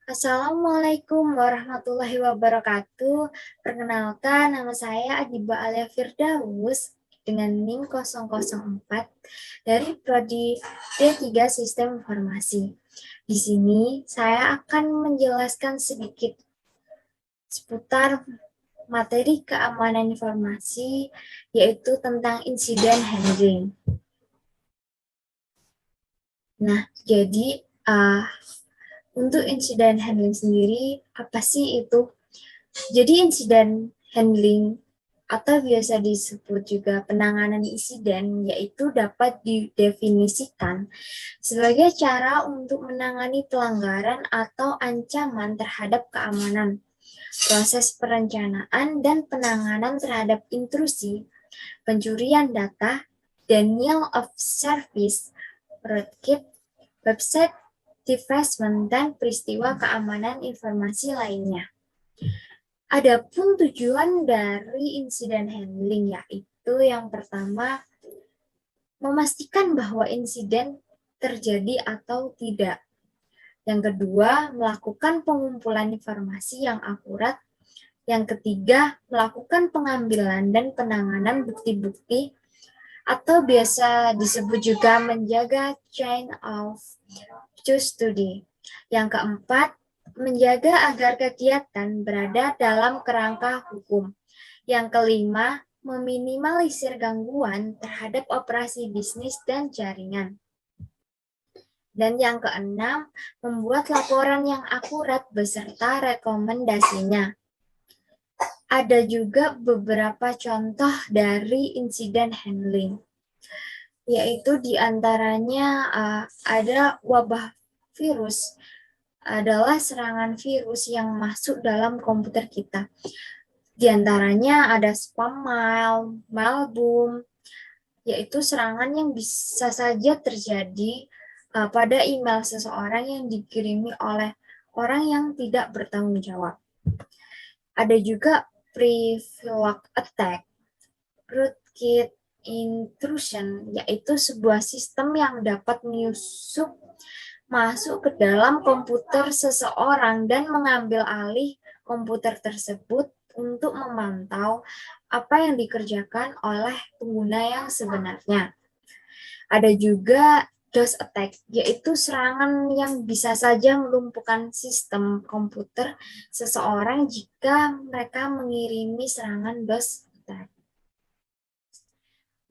Assalamualaikum warahmatullahi wabarakatuh. Perkenalkan, nama saya Adiba Alia Firdaus dengan NIM 004 dari Prodi D3 Sistem Informasi. Di sini saya akan menjelaskan sedikit seputar materi keamanan informasi, yaitu tentang insiden handling. Nah, jadi untuk insiden handling sendiri, apa sih itu? Jadi insiden handling atau biasa disebut juga penanganan insiden, yaitu dapat didefinisikan sebagai cara untuk menangani pelanggaran atau ancaman terhadap keamanan, proses perencanaan dan penanganan terhadap intrusi, pencurian data, denial of service, rootkit, website defacement, dan peristiwa keamanan informasi lainnya. Adapun tujuan dari insiden handling yaitu yang pertama, memastikan bahwa insiden terjadi atau tidak. Yang kedua, melakukan pengumpulan informasi yang akurat. Yang ketiga, melakukan pengambilan dan penanganan bukti-bukti atau biasa disebut juga menjaga chain of custody. Yang keempat, menjaga agar kegiatan berada dalam kerangka hukum. Yang kelima, meminimalisir gangguan terhadap operasi bisnis dan jaringan. Dan yang keenam, membuat laporan yang akurat beserta rekomendasinya. Ada juga beberapa contoh dari insiden handling, yaitu diantaranya ada wabah virus, adalah serangan virus yang masuk dalam komputer kita. Di antaranya ada spam mail, malboom, yaitu serangan yang bisa saja terjadi pada email seseorang yang dikirimi oleh orang yang tidak bertanggung jawab. Ada juga pre-phyllock attack, rootkit intrusion, yaitu sebuah sistem yang dapat menyusup masuk ke dalam komputer seseorang dan mengambil alih komputer tersebut untuk memantau apa yang dikerjakan oleh pengguna yang sebenarnya. Ada juga DOS attack, yaitu serangan yang bisa saja melumpuhkan sistem komputer seseorang jika mereka mengirimi serangan DOS attack.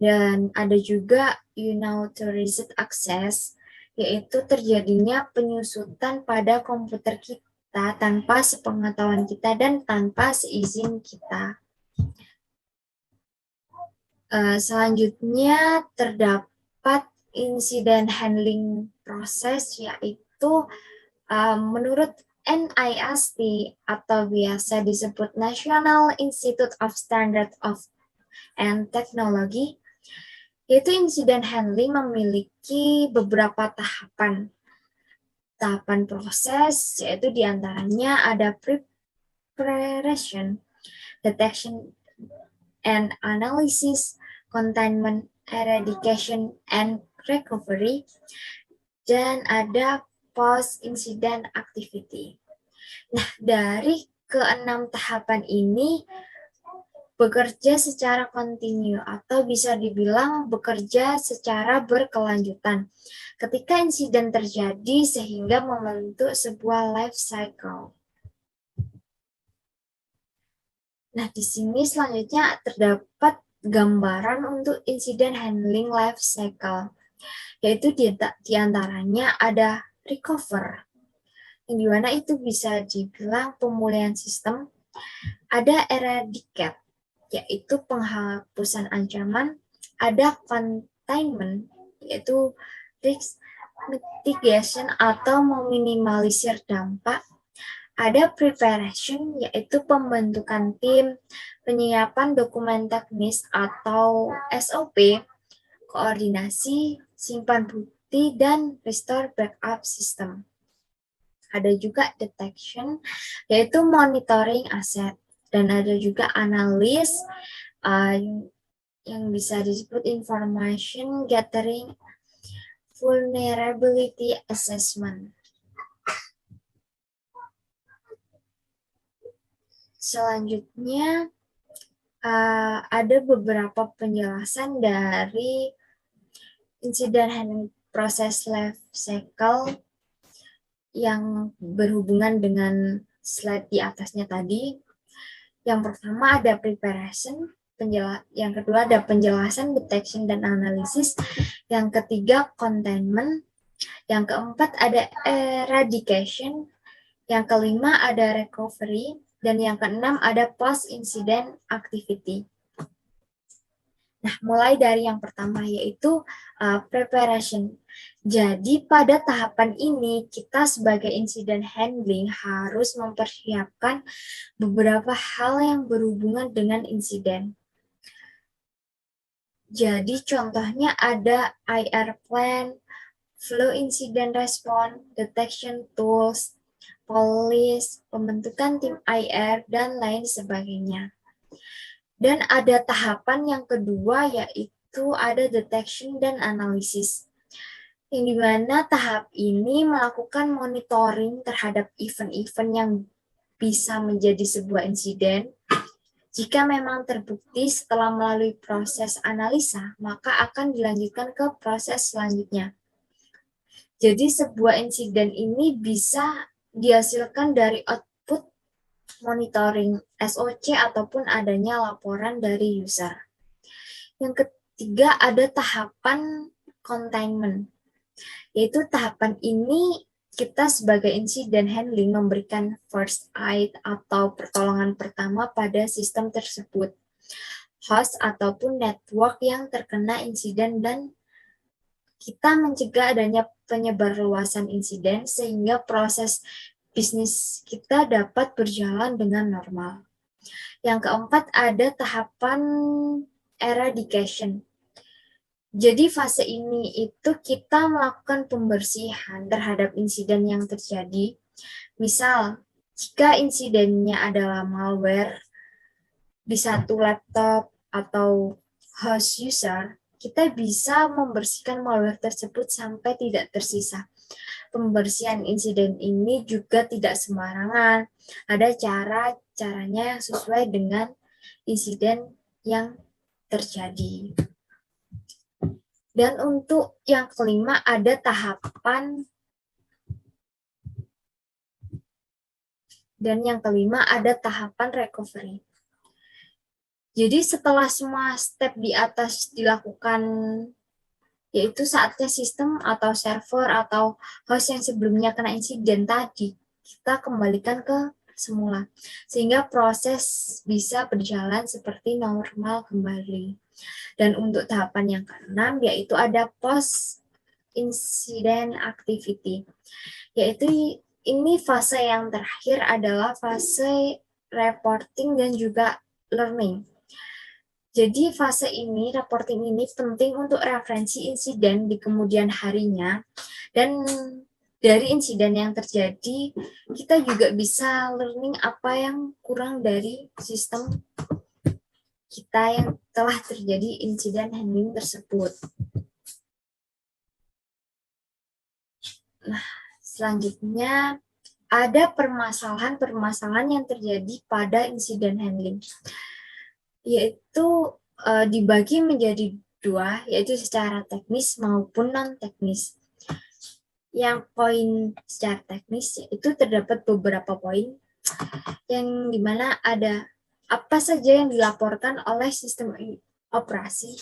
Dan ada juga unauthorized access, yaitu terjadinya penyusutan pada komputer kita tanpa sepengetahuan kita dan tanpa seizin kita. Selanjutnya terdapat insiden handling proses, yaitu menurut NIST atau biasa disebut National Institute of Standards and Technology, yaitu insiden handling memiliki beberapa tahapan. Tahapan proses, yaitu diantaranya ada preparation, detection and analysis, containment, eradication, and recovery, dan ada post-incident activity. Nah, dari keenam tahapan ini bekerja secara kontinu atau bisa dibilang bekerja secara berkelanjutan ketika insiden terjadi sehingga membentuk sebuah life cycle. Nah, di sini selanjutnya terdapat gambaran untuk insiden handling life cycle, yaitu diantaranya ada recover, yang dimana itu bisa dibilang pemulihan sistem, ada eradicate, yaitu penghapusan ancaman, ada containment, yaitu risk mitigation atau meminimalisir dampak, ada preparation, yaitu pembentukan tim, penyiapan dokumen teknis atau SOP, koordinasi, simpan bukti, dan restore backup system. Ada juga detection, yaitu monitoring aset, dan ada juga analis, yang bisa disebut information gathering, vulnerability assessment. Selanjutnya ada beberapa penjelasan dari insiden handling proses life cycle yang berhubungan dengan slide di atasnya tadi. Yang pertama ada preparation, yang kedua ada penjelasan, detection, dan analisis, yang ketiga containment, yang keempat ada eradication, yang kelima ada recovery, dan yang keenam ada post-incident activity. Nah, mulai dari yang pertama yaitu preparation. Jadi pada tahapan ini kita sebagai incident handling harus mempersiapkan beberapa hal yang berhubungan dengan insiden. Jadi contohnya ada IR plan, flow incident response, detection tools, police, pembentukan tim IR, dan lain sebagainya. Dan ada tahapan yang kedua yaitu ada detection dan analisis. Yang dimana tahap ini melakukan monitoring terhadap event-event yang bisa menjadi sebuah insiden. Jika memang terbukti setelah melalui proses analisa, maka akan dilanjutkan ke proses selanjutnya. Jadi sebuah insiden ini bisa dihasilkan dari output monitoring SOC ataupun adanya laporan dari user. Yang ketiga ada tahapan containment, yaitu tahapan ini kita sebagai incident handling memberikan first aid atau pertolongan pertama pada sistem tersebut, host ataupun network yang terkena insiden, dan kita mencegah adanya penyebarluasan insiden sehingga proses bisnis kita dapat berjalan dengan normal. Yang keempat ada tahapan eradication. Jadi fase ini itu kita melakukan pembersihan terhadap insiden yang terjadi. Misal, jika insidennya adalah malware di satu laptop atau host user, kita bisa membersihkan malware tersebut sampai tidak tersisa. Pembersihan insiden ini juga tidak sembarangan. Ada caranya yang sesuai dengan insiden yang terjadi. Dan untuk yang kelima ada tahapan recovery. Jadi setelah semua step di atas dilakukan, yaitu saatnya sistem atau server atau host yang sebelumnya kena insiden tadi kita kembalikan ke semula, sehingga proses bisa berjalan seperti normal kembali. Dan untuk tahapan yang keenam yaitu ada post incident activity, yaitu ini fase yang terakhir adalah fase reporting dan juga learning. Jadi fase ini, reporting ini penting untuk referensi insiden di kemudian harinya, dan dari insiden yang terjadi kita juga bisa learning apa yang kurang dari sistem kita yang telah terjadi insiden handling tersebut. Nah, selanjutnya ada permasalahan-permasalahan yang terjadi pada insiden handling, yaitu dibagi menjadi dua, yaitu secara teknis maupun non-teknis. Yang poin secara teknis itu terdapat beberapa poin yang dimana ada apa saja yang dilaporkan oleh sistem operasi.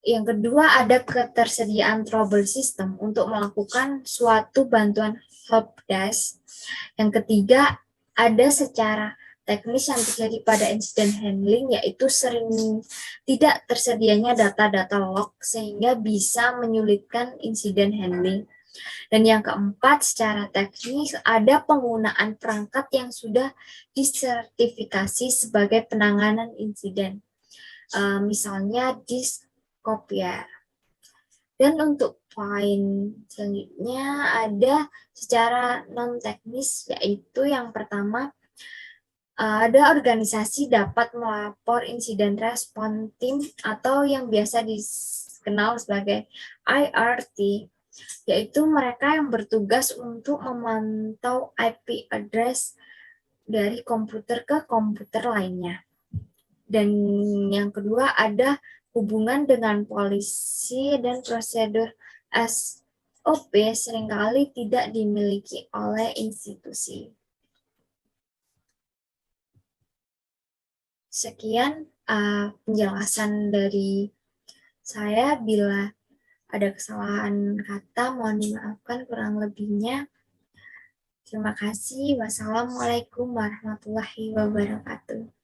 Yang kedua ada ketersediaan trouble system untuk melakukan suatu bantuan helpdesk. Yang ketiga ada secara teknis yang terjadi pada insiden handling, yaitu sering tidak tersedianya data-data log sehingga bisa menyulitkan insiden handling. Dan yang keempat, secara teknis ada penggunaan perangkat yang sudah disertifikasi sebagai penanganan insiden. Misalnya Discopier. Dan untuk poin selanjutnya ada secara non-teknis, yaitu yang pertama, ada organisasi dapat melapor insiden respon tim atau yang biasa dikenal sebagai IRT, yaitu mereka yang bertugas untuk memantau IP address dari komputer ke komputer lainnya. Dan yang kedua ada hubungan dengan polisi dan prosedur SOP seringkali tidak dimiliki oleh institusi. Sekian penjelasan dari saya. Bila ada kesalahan kata, mohon dimaafkan kurang lebihnya. Terima kasih. Wassalamualaikum warahmatullahi wabarakatuh.